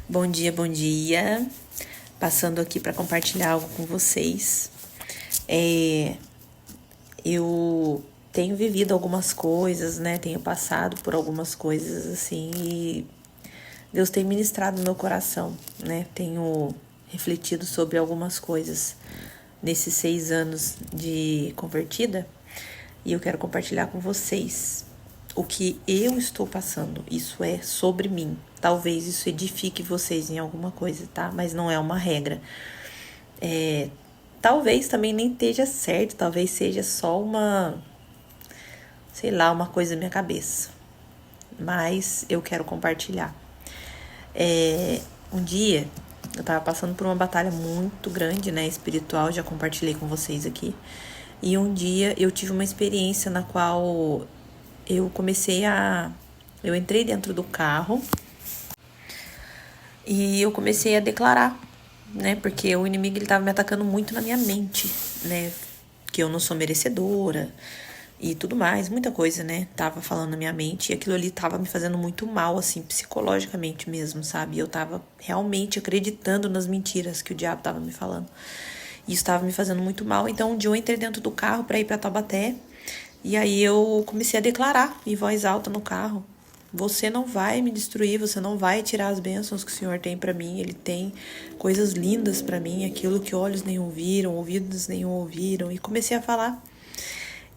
Bom dia, bom dia. Passando aqui para compartilhar algo com vocês. Eu tenho vivido algumas coisas, né? Tenho passado por algumas coisas assim e Deus tem ministrado no meu coração, né? Tenho refletido sobre algumas coisas nesses 6 anos de convertida e eu quero compartilhar com vocês o que eu estou passando. Isso é sobre mim. Talvez isso edifique vocês em alguma coisa, tá? Mas não é uma regra. Talvez também nem esteja certo, talvez seja só sei lá, uma coisa na minha cabeça. Mas eu quero compartilhar. Um dia eu tava passando por uma batalha muito grande, né, espiritual, já compartilhei com vocês aqui. E um dia eu tive uma experiência na qual eu entrei dentro do carro e eu comecei a declarar, né? Porque o inimigo ele tava me atacando muito na minha mente, né? Que eu não sou merecedora e tudo mais, muita coisa, né? Tava falando na minha mente e aquilo ali tava me fazendo muito mal, assim, psicologicamente mesmo, sabe? Eu tava realmente acreditando nas mentiras que o diabo tava me falando. Isso tava me fazendo muito mal. Então um dia eu entrei dentro do carro pra ir pra Taubaté e aí eu comecei a declarar em voz alta no carro: você não vai me destruir, você não vai tirar as bênçãos que o Senhor tem pra mim. Ele tem coisas lindas pra mim, aquilo que olhos nem ouviram, ouvidos nem ouviram. E comecei a falar.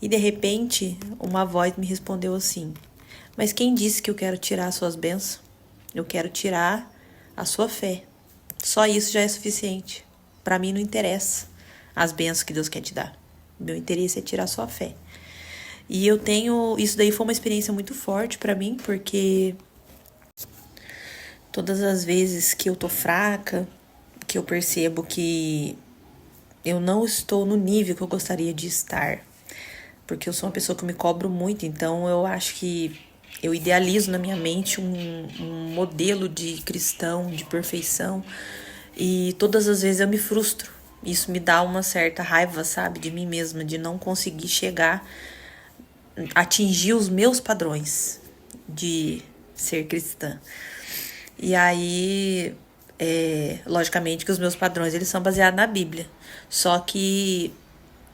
E de repente, uma voz me respondeu assim: mas quem disse que eu quero tirar as suas bênçãos? Eu quero tirar a sua fé. Só isso já é suficiente. Pra mim não interessa as bênçãos que Deus quer te dar. Meu interesse é tirar a sua fé. E isso daí foi uma experiência muito forte pra mim, porque todas as vezes que eu tô fraca, que eu percebo que eu não estou no nível que eu gostaria de estar, porque eu sou uma pessoa que me cobro muito, então eu acho que eu idealizo na minha mente um modelo de cristão, de perfeição, e todas as vezes eu me frustro. Isso me dá uma certa raiva, sabe, de mim mesma, de não conseguir atingir os meus padrões de ser cristã. E aí, logicamente que os meus padrões eles são baseados na Bíblia. Só que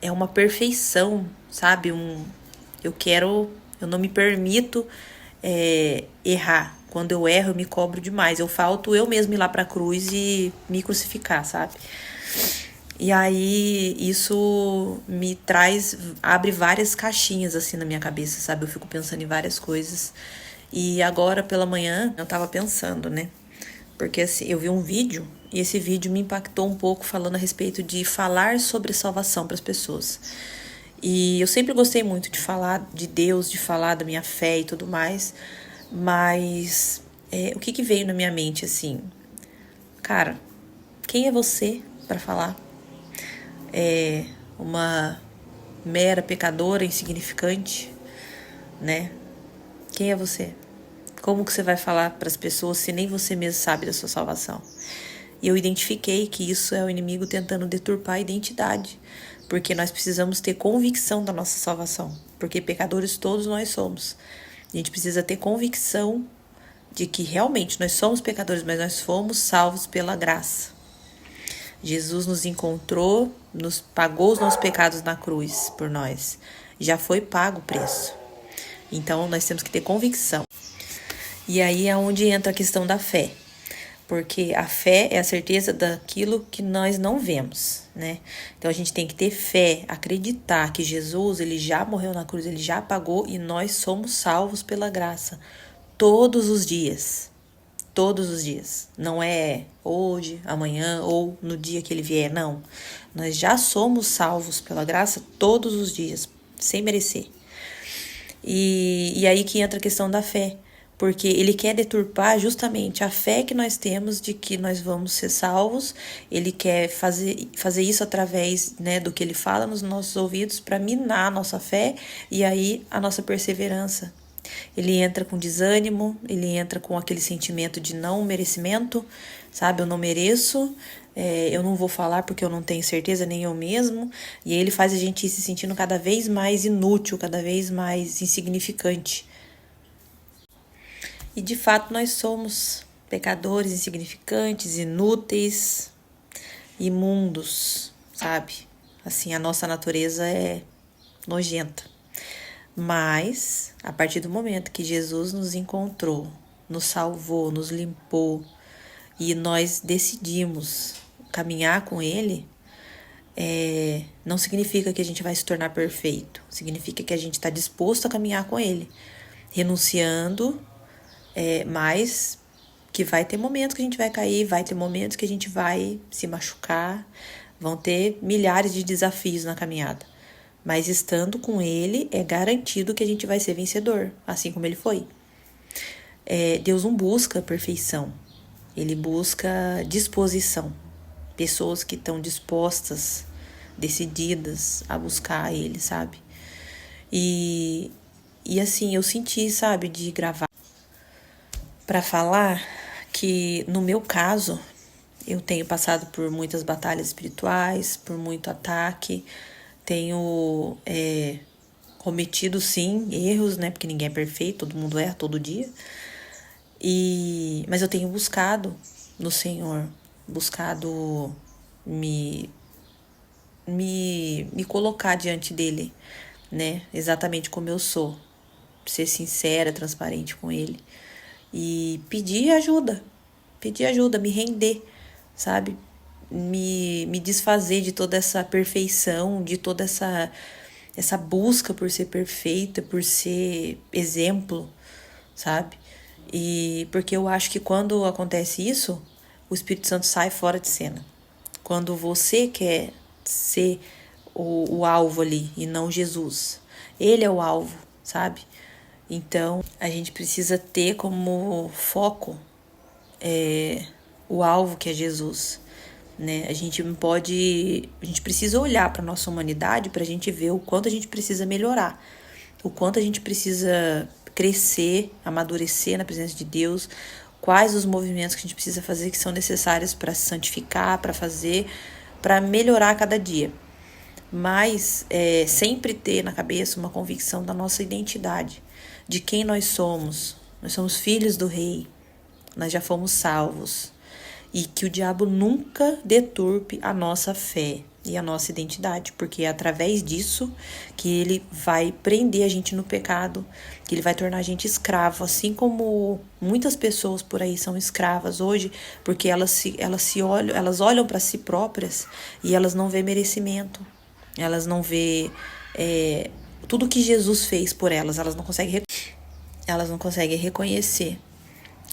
é uma perfeição, sabe? Eu não me permito errar. Quando eu erro, eu me cobro demais. Eu falto eu mesmo ir lá pra cruz e me crucificar, sabe? E aí isso abre várias caixinhas assim na minha cabeça, sabe? Eu fico pensando em várias coisas. E agora pela manhã eu tava pensando, né? Porque assim, eu vi um vídeo e esse vídeo me impactou um pouco falando a respeito de falar sobre salvação para as pessoas. E eu sempre gostei muito de falar de Deus, de falar da minha fé e tudo mais, mas o que veio na minha mente assim? Cara, quem é você para falar? É uma mera pecadora insignificante, né? Quem é você? Como que você vai falar para as pessoas se nem você mesmo sabe da sua salvação? E eu identifiquei que isso é o inimigo tentando deturpar a identidade, porque nós precisamos ter convicção da nossa salvação, porque pecadores todos nós somos. A gente precisa ter convicção de que realmente nós somos pecadores, mas nós fomos salvos pela graça. Jesus nos encontrou, nos pagou os nossos pecados na cruz por nós. Já foi pago o preço. Então nós temos que ter convicção. E aí é onde entra a questão da fé. Porque a fé é a certeza daquilo que nós não vemos, né? Então a gente tem que ter fé, acreditar que Jesus, ele já morreu na cruz, ele já pagou e nós somos salvos pela graça todos os dias. Todos os dias. Não é hoje, amanhã ou no dia que ele vier, não. Nós já somos salvos pela graça todos os dias, sem merecer. E aí que entra a questão da fé. Porque ele quer deturpar justamente a fé que nós temos de que nós vamos ser salvos. Ele quer fazer isso através, né, do que ele fala nos nossos ouvidos para minar a nossa fé e aí a nossa perseverança. Ele entra com desânimo, ele entra com aquele sentimento de não merecimento, sabe? Eu não mereço, eu não vou falar porque eu não tenho certeza, nem eu mesmo. E aí ele faz a gente ir se sentindo cada vez mais inútil, cada vez mais insignificante. E de fato nós somos pecadores, insignificantes, inúteis, imundos, sabe? Assim, a nossa natureza é nojenta. Mas, a partir do momento que Jesus nos encontrou, nos salvou, nos limpou e nós decidimos caminhar com Ele, não significa que a gente vai se tornar perfeito. Significa que a gente está disposto a caminhar com Ele, renunciando, mas que vai ter momentos que a gente vai cair, vai ter momentos que a gente vai se machucar, vão ter milhares de desafios na caminhada. Mas estando com Ele, é garantido que a gente vai ser vencedor, assim como Ele foi. Deus não busca perfeição, Ele busca disposição. Pessoas que estão dispostas, decididas a buscar Ele, sabe? E assim, eu senti, sabe, de gravar para falar que, no meu caso, eu tenho passado por muitas batalhas espirituais, por muito ataque, tenho cometido, sim, erros, né? Porque ninguém é perfeito, todo mundo erra todo dia. Mas eu tenho buscado no Senhor, buscado me colocar diante dele, né? Exatamente como eu sou. Ser sincera, transparente com ele. E pedir ajuda, me render, sabe? Me desfazer de toda essa perfeição, de toda essa busca por ser perfeita, por ser exemplo, sabe? E porque eu acho que quando acontece isso, o Espírito Santo sai fora de cena. Quando você quer ser o alvo ali e não Jesus, ele é o alvo, sabe? Então, a gente precisa ter como foco o alvo que é Jesus, né? A gente precisa olhar para nossa humanidade para a gente ver o quanto a gente precisa melhorar, o quanto a gente precisa crescer, amadurecer na presença de Deus, quais os movimentos que a gente precisa fazer que são necessários para se santificar, para melhorar a cada dia. Mas sempre ter na cabeça uma convicção da nossa identidade, de quem nós somos. Nós somos filhos do Rei, nós já fomos salvos. E que o diabo nunca deturpe a nossa fé e a nossa identidade, porque é através disso que ele vai prender a gente no pecado, que ele vai tornar a gente escravo, assim como muitas pessoas por aí são escravas hoje, porque elas olham para si próprias e elas não vê merecimento, elas não vê tudo que Jesus fez por elas, elas não conseguem reconhecer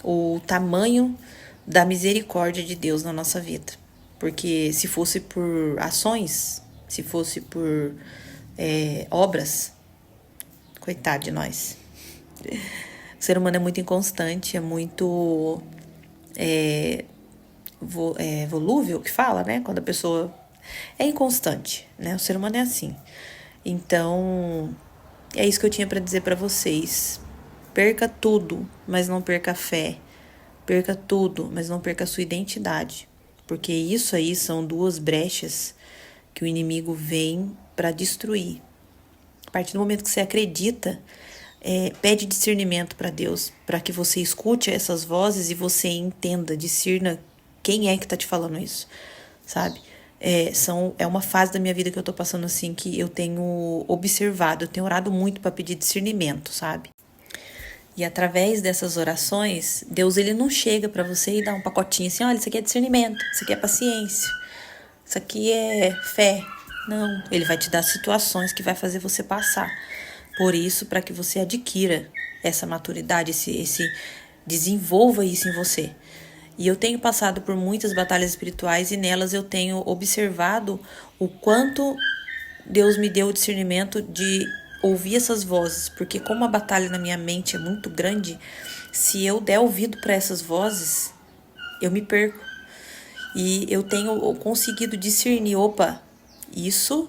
o tamanho da misericórdia de Deus na nossa vida. Porque se fosse por ações, se fosse por obras, coitado de nós. O ser humano é muito inconstante, é muito volúvel, que fala, né? Quando a pessoa é inconstante, né? O ser humano é assim. Então, é isso que eu tinha para dizer para vocês. Perca tudo, mas não perca a fé. Perca tudo, mas não perca a sua identidade. Porque isso aí são duas brechas que o inimigo vem para destruir. A partir do momento que você acredita, pede discernimento para Deus, para que você escute essas vozes e você entenda, discirna quem é que tá te falando isso, sabe? É uma fase da minha vida que eu tô passando assim, que eu tenho observado, eu tenho orado muito para pedir discernimento, sabe? E através dessas orações, Deus ele não chega para você e dá um pacotinho assim, olha, isso aqui é discernimento, isso aqui é paciência, isso aqui é fé. Não, ele vai te dar situações que vai fazer você passar por isso, para que você adquira essa maturidade, desenvolva isso em você. E eu tenho passado por muitas batalhas espirituais e nelas eu tenho observado o quanto Deus me deu o discernimento de ouvir essas vozes, porque como a batalha na minha mente é muito grande, se eu der ouvido para essas vozes, eu me perco. E eu tenho conseguido discernir, opa, isso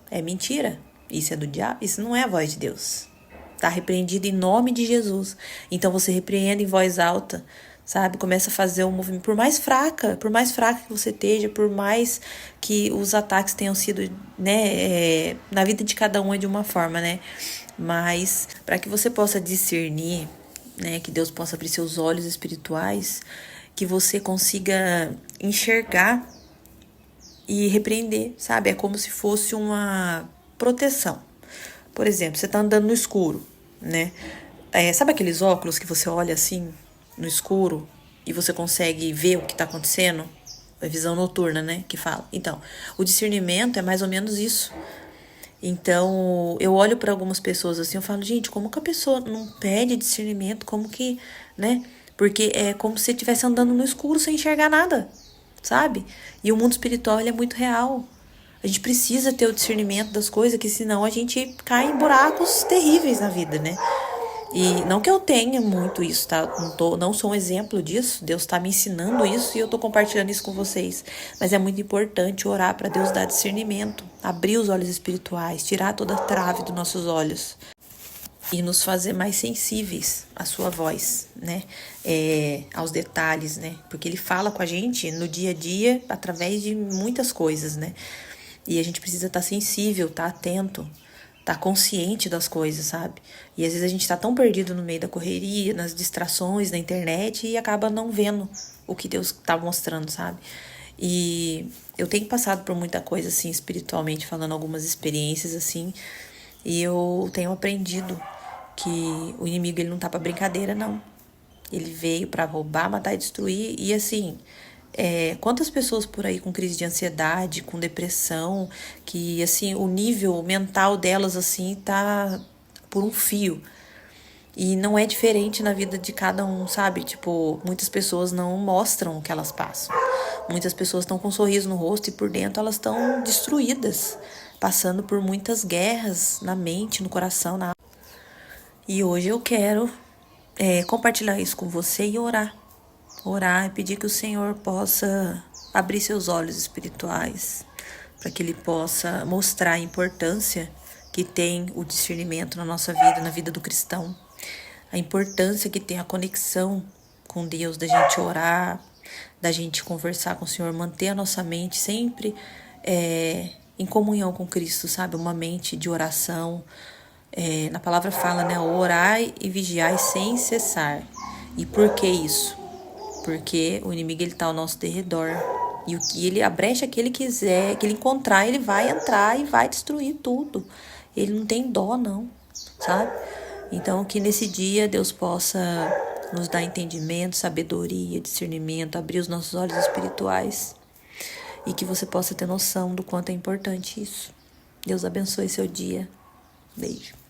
é mentira, isso é do diabo, isso não é a voz de Deus. Tá repreendido em nome de Jesus. Então você repreende em voz alta, sabe? Começa a fazer um movimento, por mais fraca que você esteja, por mais que os ataques tenham sido, né, na vida de cada um é de uma forma, né? Mas para que você possa discernir, né, que Deus possa abrir seus olhos espirituais, que você consiga enxergar e repreender, sabe? É como se fosse uma proteção. Por exemplo, você tá andando no escuro, né? Sabe aqueles óculos que você olha assim no escuro e você consegue ver o que tá acontecendo? A visão noturna, né? Que fala. Então, o discernimento é mais ou menos isso. Então, eu olho para algumas pessoas assim, eu falo, gente, como que a pessoa não pede discernimento? Como que, né? Porque é como se estivesse andando no escuro sem enxergar nada, sabe? E o mundo espiritual, ele é muito real. A gente precisa ter o discernimento das coisas, que senão a gente cai em buracos terríveis na vida, né? E não que eu tenha muito isso, tá? Não sou um exemplo disso. Deus tá me ensinando isso e eu tô compartilhando isso com vocês. Mas é muito importante orar para Deus dar discernimento, abrir os olhos espirituais, tirar toda a trave dos nossos olhos e nos fazer mais sensíveis à sua voz, né? Aos detalhes, né? Porque ele fala com a gente no dia a dia através de muitas coisas, né? E a gente precisa estar sensível, estar atento, estar consciente das coisas, sabe? E às vezes a gente tá tão perdido no meio da correria, nas distrações, na internet e acaba não vendo o que Deus tá mostrando, sabe? E eu tenho passado por muita coisa assim, espiritualmente falando, algumas experiências assim, e eu tenho aprendido que o inimigo ele não tá pra brincadeira, não. Ele veio pra roubar, matar e destruir. E assim, quantas pessoas por aí com crise de ansiedade, com depressão, que assim, o nível mental delas assim tá por um fio. E não é diferente na vida de cada um, sabe? Tipo, muitas pessoas não mostram o que elas passam. Muitas pessoas estão com um sorriso no rosto e por dentro elas estão destruídas, passando por muitas guerras na mente, no coração, na... E hoje eu quero compartilhar isso com você e orar. Orar e pedir que o Senhor possa abrir seus olhos espirituais, para que Ele possa mostrar a importância que tem o discernimento na nossa vida, na vida do cristão. A importância que tem a conexão com Deus, da gente orar, da gente conversar com o Senhor, manter a nossa mente sempre em comunhão com Cristo, sabe? Uma mente de oração. Na palavra fala, né? Orai e vigiai sem cessar. E por que isso? Porque o inimigo ele tá ao nosso derredor. E o que ele, a brecha que ele quiser, que ele encontrar, ele vai entrar e vai destruir tudo. Ele não tem dó, não, sabe? Então, que nesse dia Deus possa nos dar entendimento, sabedoria, discernimento, abrir os nossos olhos espirituais e que você possa ter noção do quanto é importante isso. Deus abençoe seu dia. Beijo.